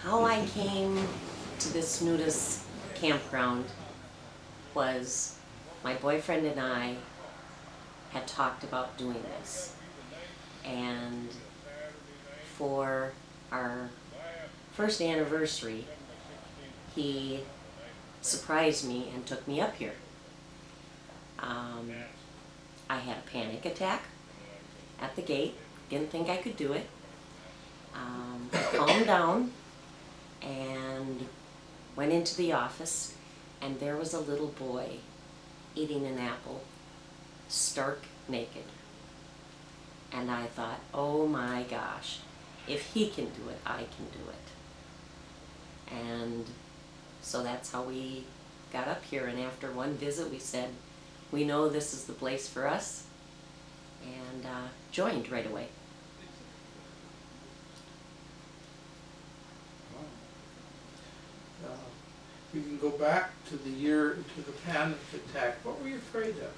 How I came to this nudist campground was my boyfriend and I had talked about doing this. And for our first anniversary, he surprised me and took me up here. I had a panic attack at the gate, didn't think I could do it. Calmed down and went into the office, and there was a little boy eating an apple, stark naked. And I thought, oh my gosh, if he can do it, I can do it. And so that's how we got up here, and after one visit we said, we know this is the place for us, and joined right away. We can go back to the year, to the panic attack. What were you afraid of?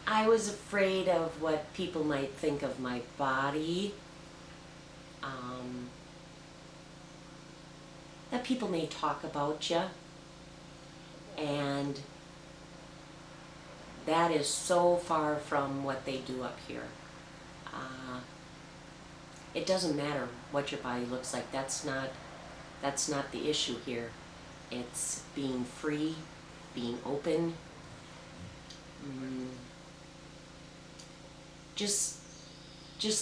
I was afraid of what people might think of my body, that people may talk about you, and that is so far from what they do up here. It doesn't matter what your body looks like. That's not the issue here. It's being free, being open, just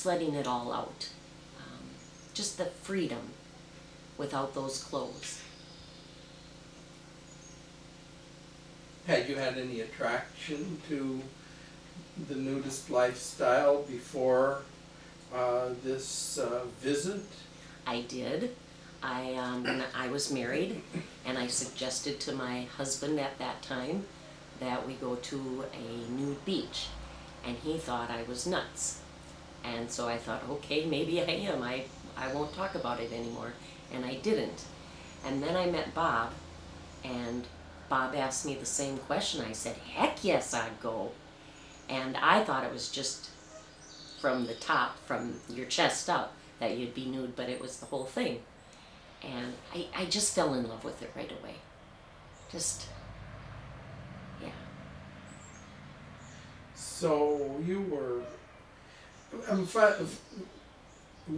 letting it all out. Just the freedom without those clothes. Had you had any attraction to the nudist lifestyle before this visit? I did. When I was married, and I suggested to my husband at that time that we go to a nude beach, and he thought I was nuts. And so I thought, okay, maybe I am. I won't talk about it anymore. And I didn't. And then I met Bob, and Bob asked me the same question. I said, heck yes, I'd go. And I thought it was just from the top, from your chest up, that you'd be nude, but it was the whole thing. And I just fell in love with it right away. Just, yeah. So you were, I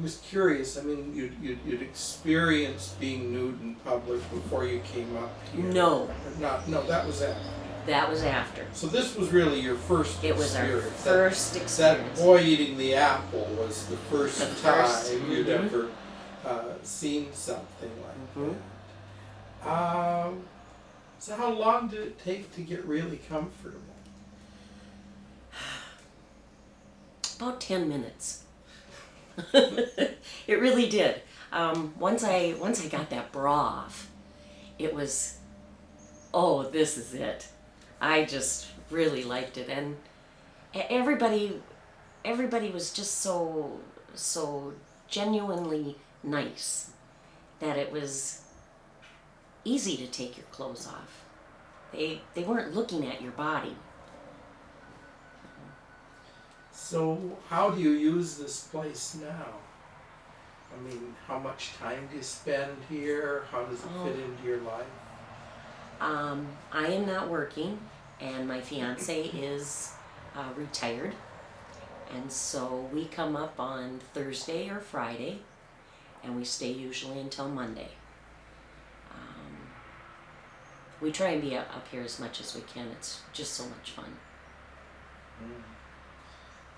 was curious. I mean, you'd experienced being nude in public before you came up here. No. No, that was after. That was after. So this was really your first It was our experience. first experience. That boy eating the apple was the first time you'd mhm. ever seen something like Mhm. that. So how long did it take to get really comfortable? About 10 minutes. It really did. Once I got that bra off, it was, oh, this is it. I just really liked it, and everybody was just so genuinely nice that it was easy to take your clothes off. They weren't looking at your body. So how do you use this place now? I mean, how much time do you spend here? How does it fit into your life? I am not working, and my fiance is retired, and so we come up on Thursday or Friday, and we stay usually until Monday. We try and be up here as much as we can. It's just so much fun.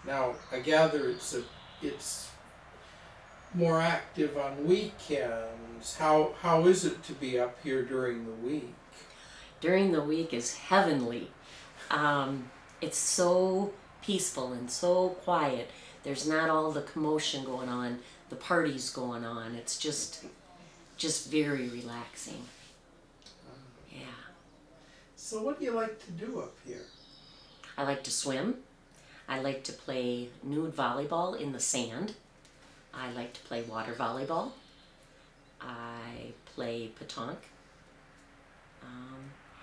Now, I gather it's more active on weekends. How is it to be up here during the week? During the week is heavenly. It's so peaceful and so quiet. There's not all the commotion going on, the parties going on. It's just very relaxing. Yeah. So what do you like to do up here? I like to swim. I like to play nude volleyball in the sand. I like to play water volleyball. I play petanque.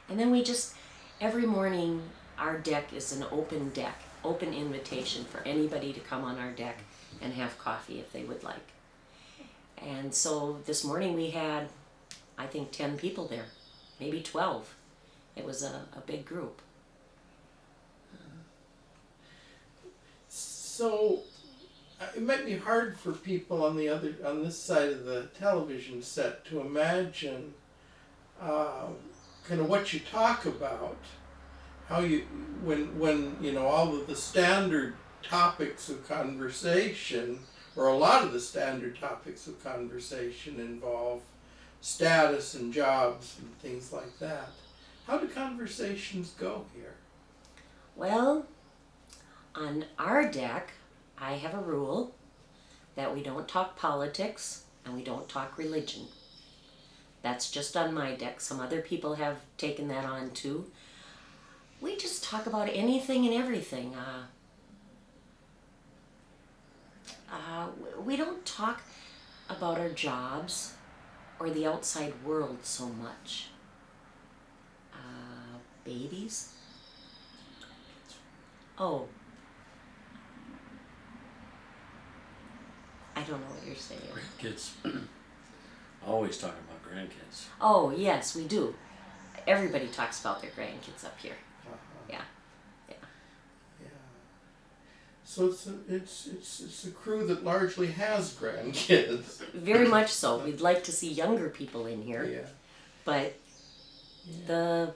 And then we just, every morning, our deck is an open deck, open invitation for anybody to come on our deck and have coffee if they would like. And so this morning we had, I think, 10 people there, maybe 12. It was a big group. So it might be hard for people on this side of the television set to imagine kind of what you talk about, how you when you know all of the standard topics of conversation, or a lot of the standard topics of conversation involve status and jobs and things like that. How do conversations go here? Well, on our deck, I have a rule that we don't talk politics and we don't talk religion. That's just on my deck. Some other people have taken that on too. We just talk about anything and everything. We don't talk about our jobs or the outside world so much. Babies? Oh. I don't know what you're saying. Grandkids. Always talking about grandkids. Oh, yes, we do. Everybody talks about their grandkids up here. Yeah. Yeah. So it's a crew that largely has grandkids. Very much so. We'd like to see younger people in here. Yeah. But the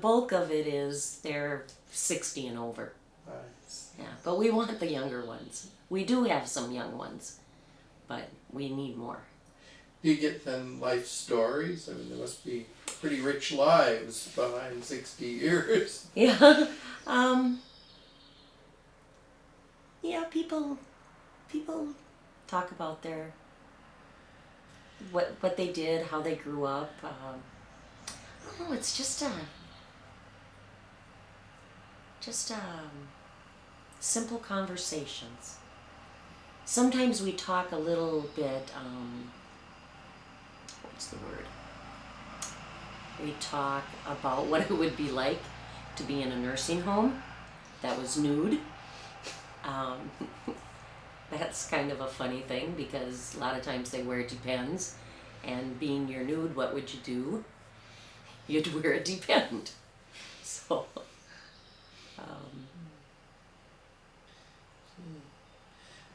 bulk of it is they're 60 and over. Nice. Yeah. But we want the younger ones. We do have some young ones, but we need more. Do you get then life stories? I mean, there must be pretty rich lives behind 60 years. Yeah. Yeah, people talk about their what they did, how they grew up. Oh, it's just simple conversations. Sometimes we talk a little bit. What's the word? We talk about what it would be like to be in a nursing home that was nude. That's kind of a funny thing because a lot of times they wear Depends, and being you're nude, what would you do? You'd wear a Depend. So,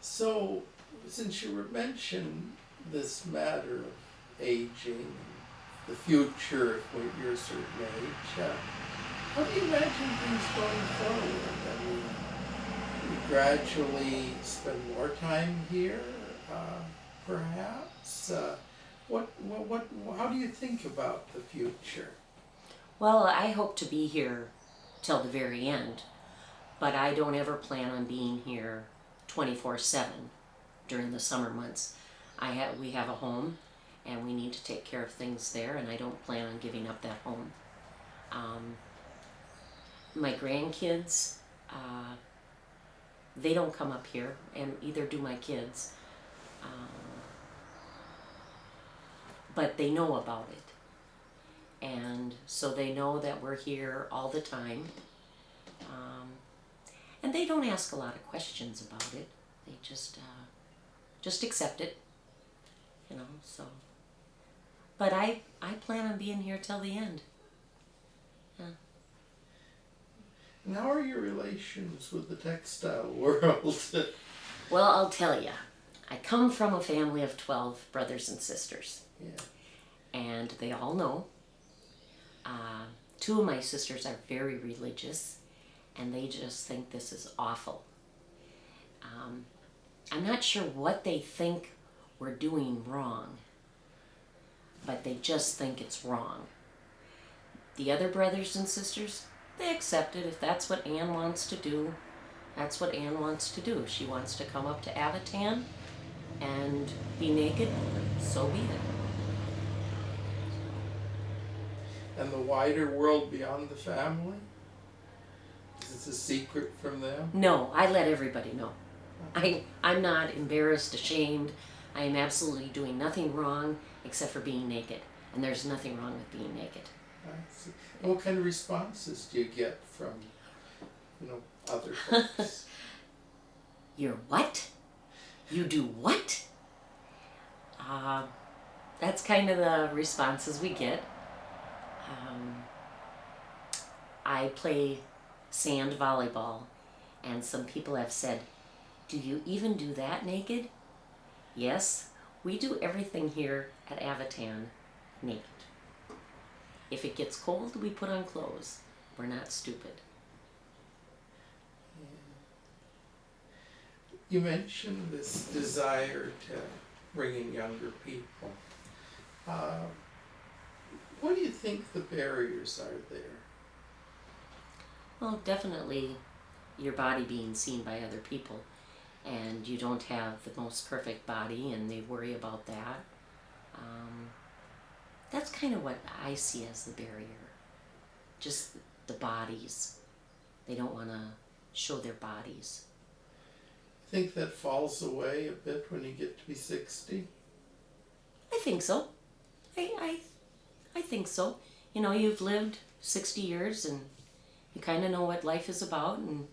So, since you mentioned this matter of aging, the future when you're a certain age, how do you imagine things going forward? I mean, you gradually spend more time here, perhaps? How do you think about the future? well, I hope to be here till the very end, but I don't ever plan on being here 24/7 during the summer months. We have a home, and we need to take care of things there, and I don't plan on giving up that home. My grandkids, they don't come up here, and either do my kids, but they know about it, and so they know that we're here all the time. And they don't ask a lot of questions about it. They just accept it, you know. So, but I plan on being here till the end. Yeah. And how are your relations with the textile world? Well, I'll tell you, I come from a family of 12 brothers and sisters, and they all know. 2 of my sisters are very religious, and they just think this is awful. I'm not sure what they think we're doing wrong, but they just think it's wrong. The other brothers and sisters, they accept it. If that's what Anne wants to do, that's what Anne wants to do. She wants to come up to Avatan and be naked, so be it. And the wider world beyond the family? Is this a secret from them? No, I let everybody know. I'm not embarrassed, ashamed. I am absolutely doing nothing wrong except for being naked. And there's nothing wrong with being naked. I see. And what kind of responses do you get from, other folks? You're what? You do what? That's kind of the responses we get. I play sand volleyball, and some people have said, "Do you even do that naked?" Yes, we do everything here at Avatan naked. If it gets cold, we put on clothes. We're not stupid. You mentioned this desire to bring in younger people. What do you think the barriers are there? Well, definitely your body being seen by other people, and you don't have the most perfect body, and they worry about that. That's kind of what I see as the barrier. Just the bodies. They don't want to show their bodies. Think that falls away a bit when you get to be 60? I think so. I think so. You know, you've lived 60 years and you kind of know what life is about, and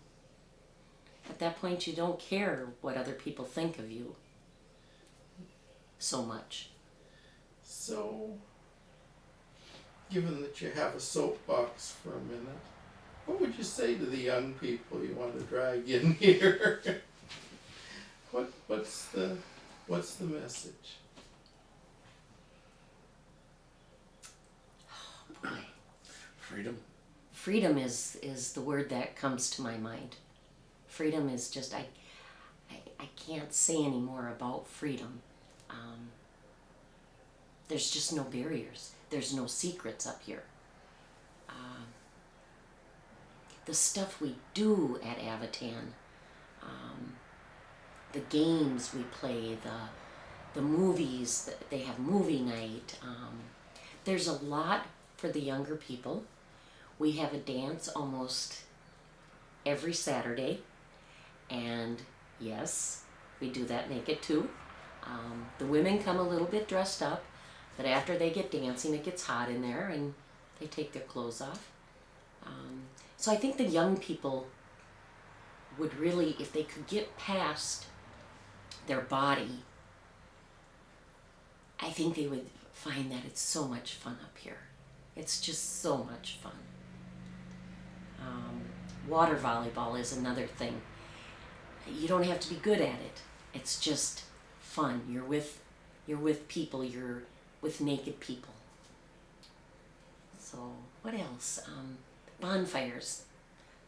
at that point you don't care what other people think of you so much. So, given that you have a soapbox for a minute, what would you say to the young people you want to drag in here? What's the message? Boy. Freedom. Freedom is the word that comes to my mind. Freedom is just, I can't say any more about freedom. There's just no barriers. There's no secrets up here. The stuff we do at Avatan, the games we play, the movies, they have movie night. There's a lot for the younger people. We have a dance almost every Saturday, and yes, we do that naked too. The women come a little bit dressed up, but after they get dancing, it gets hot in there and they take their clothes off. So I think the young people would really, if they could get past their body, I think they would find that it's so much fun up here. It's just so much fun. Water volleyball is another thing. You don't have to be good at it. It's just fun. You're with people. You're with naked people. So what else? Bonfires.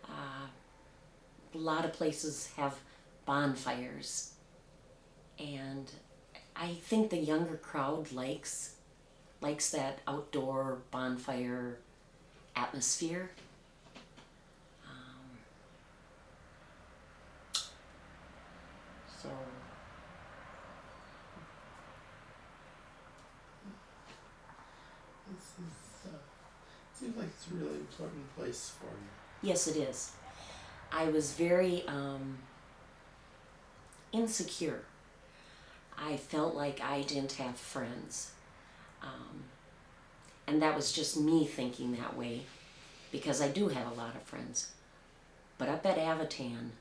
A lot of places have bonfires, and I think the younger crowd likes that outdoor bonfire atmosphere. So This seems like it's a really important place for you. yes, it is. I was very insecure. I felt like I didn't have friends. And that was just me thinking that way, because I do have a lot of friends. But up at Avatan,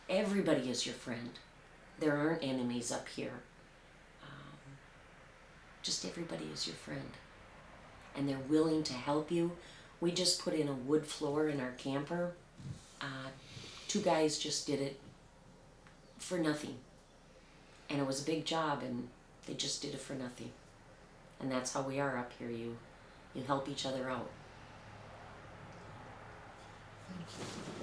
everybody is your friend. There aren't enemies up here. Just everybody is your friend. And they're willing to help you. We just put in a wood floor in our camper. 2 guys just did it for nothing. And it was a big job, and they just did it for nothing. And that's how we are up here. You help each other out. Thank you.